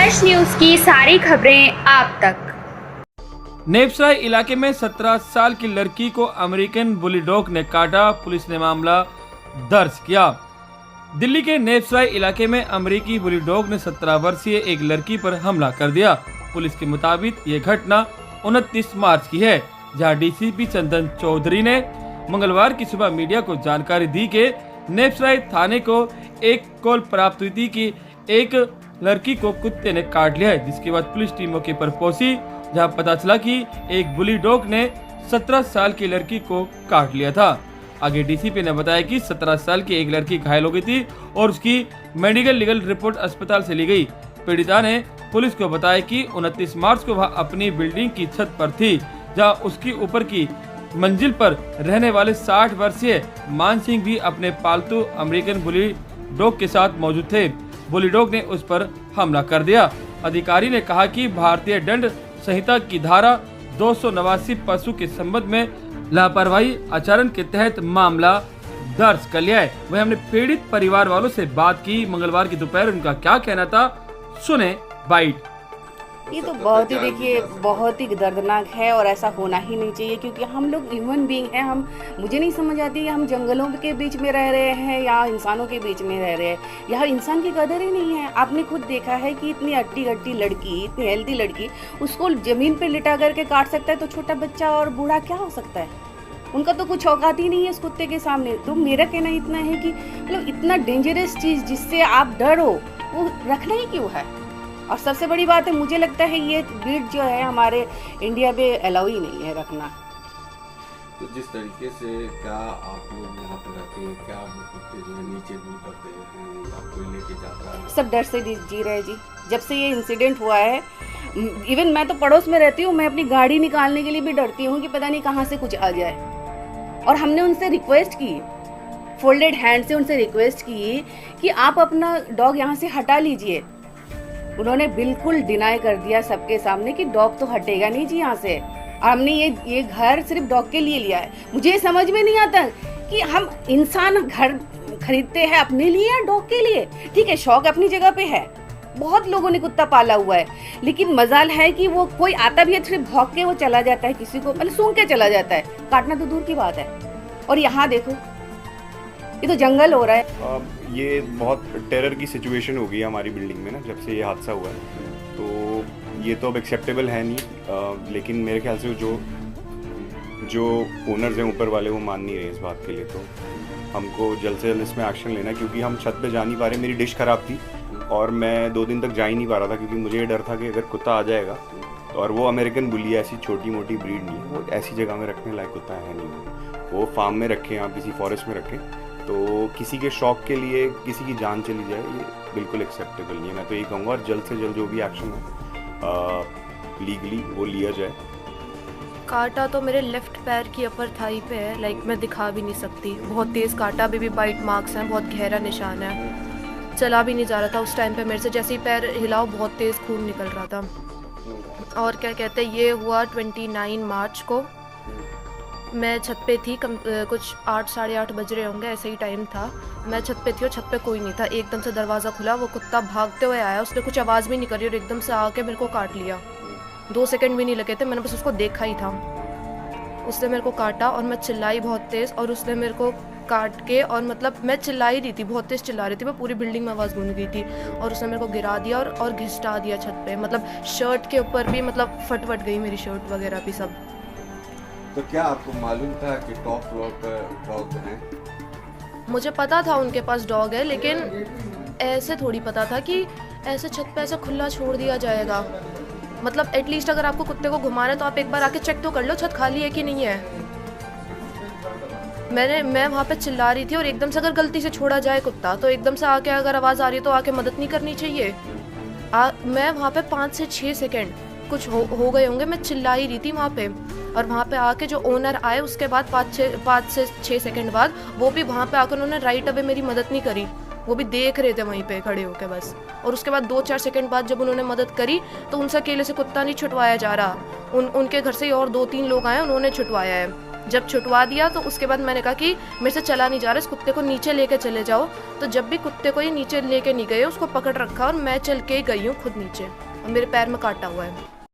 Fresh news की सारी खबरें आप तक। नेपसराय इलाके में 17 साल की लड़की को अमेरिकन बुलीडॉग ने काटा, पुलिस ने मामला दर्ज किया। दिल्ली के नेपसराय इलाके में अमेरिकी बुलीडॉग ने 17 वर्षीय एक लड़की पर हमला कर दिया। पुलिस के मुताबिक ये घटना 29 मार्च की है, जहां डीसीपी चंदन चौधरी ने मंगलवार की सुबह मीडिया को जानकारी दी कि नेपसराय थाने को एक कॉल प्राप्त हुई थी कि एक लड़की को कुत्ते ने काट लिया है, जिसके बाद पुलिस टीम मौके पर पहुंची, जहां पता चला कि एक बुली डॉग ने 17 साल की लड़की को काट लिया था। आगे डीसीपी ने बताया कि 17 साल की एक लड़की घायल हो गई थी और उसकी मेडिकल लीगल रिपोर्ट अस्पताल से ली गई। पीड़िता ने पुलिस को बताया कि 29 मार्च को वह अपनी बिल्डिंग की छत पर थी, जहां उसकी ऊपर की मंजिल पर रहने वाले 60 वर्षीय मान सिंह भी अपने पालतू अमेरिकन बुली डॉग के साथ मौजूद थे। बुली डॉग ने उस पर हमला कर दिया। अधिकारी ने कहा कि भारतीय दंड संहिता की धारा 289 पशु के संबंध में लापरवाही आचरण के तहत मामला दर्ज कर लिया है। वहीं हमने पीड़ित परिवार वालों से बात की। मंगलवार की दोपहर उनका क्या कहना था, सुने बाइट। ये तो बहुत ही देखिए बहुत ही दर्दनाक है और ऐसा होना ही नहीं चाहिए, क्योंकि हम लोग ह्यूमन बीइंग हैं। मुझे नहीं समझ आती है हम जंगलों के बीच में रह रहे हैं या इंसानों के बीच में रह रहे हैं। यहाँ इंसान की कदर ही नहीं है। आपने खुद देखा है कि इतनी हट्टी कट्टी लड़की, इतनी हेल्दी लड़की, उसको ज़मीन पे लिटा करके काट सकता है, तो छोटा बच्चा और बूढ़ा क्या हो सकता है? उनका तो कुछ औकात ही नहीं है इस कुत्ते के सामने। तो मेरा कहना इतना है कि मतलब इतना डेंजरस चीज़ जिससे आप डरो, वो रखना ही क्यों है? और सबसे बड़ी बात है, मुझे लगता है ये ब्रीड जो है हमारे इंडिया में अलाउ ही नहीं है रखना। तो जिस तरीके से क्या आप लोग यहाँ पे रहते हैं, क्या वो कुत्ते जो है नीचे दूर करते हैं या कोई लेके जाता है? सब डर से जी रहे जी। जब से ये इंसिडेंट हुआ है, इवन मैं तो पड़ोस में रहती हूँ, मैं अपनी गाड़ी निकालने के लिए भी डरती हूँ कि पता नहीं कहाँ से कुछ आ जाए। और हमने उनसे रिक्वेस्ट की, फोल्डेड हैंड से उनसे रिक्वेस्ट की कि आप अपना डॉग यहाँ से हटा लीजिए। उन्होंने बिल्कुल डिनाई कर दिया सबके सामने कि डॉग तो हटेगा नहीं जी यहाँ से। और हमने ये घर सिर्फ डॉग के लिए लिया है। मुझे ये समझ में नहीं आता कि हम इंसान घर खरीदते हैं अपने लिए या डॉग के लिए। ठीक है, शौक अपनी जगह पे है, बहुत लोगों ने कुत्ता पाला हुआ है, लेकिन मजाल है कि वो कोई आता भी है सिर्फ भौंक के वो चला जाता है, किसी को मतलब सूंघ के चला जाता है, काटना तो दूर की बात है। और यहाँ देखो, ये तो जंगल हो रहा है। ये बहुत टेरर की सिचुएशन हो गई है हमारी बिल्डिंग में ना, जब से ये हादसा हुआ है। तो ये तो अब एक्सेप्टेबल है नहीं, लेकिन मेरे ख्याल से जो ओनर्स हैं ऊपर वाले, वो मान नहीं रहे इस बात के लिए। तो हमको जल्द से जल्द इसमें एक्शन लेना है, क्योंकि हम छत पे जा नहीं पा रहे। मेरी डिश ख़राब थी और मैं 2 दिन तक जा ही नहीं पा रहा था, क्योंकि मुझे ये डर था कि अगर कुत्ता आ जाएगा, और वो अमेरिकन बुली ऐसी छोटी मोटी ब्रीड नहीं है, वो ऐसी जगह में रखने लायक कुत्ता है नहीं। वो फार्म में रखें, आप किसी फॉरेस्ट में रखें, तो किसी के शौक के लिए किसी की जान चली जाए, ये बिल्कुल एक्सेप्टेबल नहीं है। मैं तो यही कहूँगा, और जल्द से जल्द जो भी एक्शन है लीगली वो लिया जाए। काटा तो मेरे लेफ्ट पैर की अपर थाई पे है, लाइक मैं दिखा भी नहीं सकती। बहुत तेज़ काटा, अभी भी बाइट मार्क्स हैं, बहुत गहरा निशान है। चला भी नहीं जा रहा था उस टाइम पे मेरे से, जैसे ही पैर हिलाओ बहुत तेज़ खून निकल रहा था। और क्या कहते हैं, ये हुआ 29 मार्च को। मैं छत पे थी, कुछ 8 साढ़े 8 बज रहे होंगे, ऐसे ही टाइम था। मैं छत पे थी और छत पे कोई नहीं था। एकदम से दरवाज़ा खुला, वो कुत्ता भागते हुए आया, उसने कुछ आवाज़ भी नहीं करी और एकदम से आके मेरे को काट लिया। 2 सेकंड भी नहीं लगे थे, मैंने बस उसको देखा ही था। उसने मेरे को काटा और मैं चिल्लाई बहुत तेज़, और उसने मेरे को काट के, और मतलब मैं चिल्ला ही रही थी, बहुत तेज़ चिल्ला रही थी मैं, पूरी बिल्डिंग में आवाज़ गूंज गई थी। और उसने मेरे को गिरा दिया और घिसटा दिया छत पे, मतलब शर्ट के ऊपर भी, मतलब फट गई मेरी शर्ट वगैरह भी सब। तो क्या आपको मालूम था कि टॉप फ्लोर पर डॉग है? मुझे पता था उनके पास डॉग है, लेकिन ऐसे थोड़ी पता था कि ऐसे छत पे ऐसे खुला छोड़ दिया जाएगा। मतलब एटलीस्ट अगर आपको कुत्ते को घुमाना है तो आप एक बार आके चेक तो कर लो छत खाली है कि नहीं है। मैं वहाँ पे चिल्ला रही थी, और एकदम से अगर गलती से छोड़ा जाए कुत्ता, तो एकदम से आके अगर आवाज़ आ रही है तो आके मदद नहीं करनी चाहिए। मैं वहाँ पे 5 से 6 सेकेंड कुछ हो गए होंगे, मैं चिल्ला ही रही थी वहाँ पे। और वहाँ पे आके जो ओनर आए, उसके बाद 5 से 6 सेकंड बाद वो भी वहाँ पे आकर उन्होंने राइट अवे मेरी मदद नहीं करी, वो भी देख रहे थे वहीं पे खड़े होके बस। और उसके बाद 2-4 सेकंड बाद जब उन्होंने मदद करी, तो उनसे अकेले से कुत्ता नहीं छुटवाया जा रहा, उनके घर से और 2-3 लोग आए, उन्होंने छुटवाया है। जब छुटवा दिया तो उसके बाद मैंने कहा कि मेरे से चला नहीं जा रहा, इस कुत्ते को नीचे लेके चले जाओ। तो जब भी कुत्ते को ये नीचे लेके नहीं गए, उसको पकड़ रखा और मैं चल के गई हूँ खुद नीचे, और मेरे पैर में काटा हुआ है।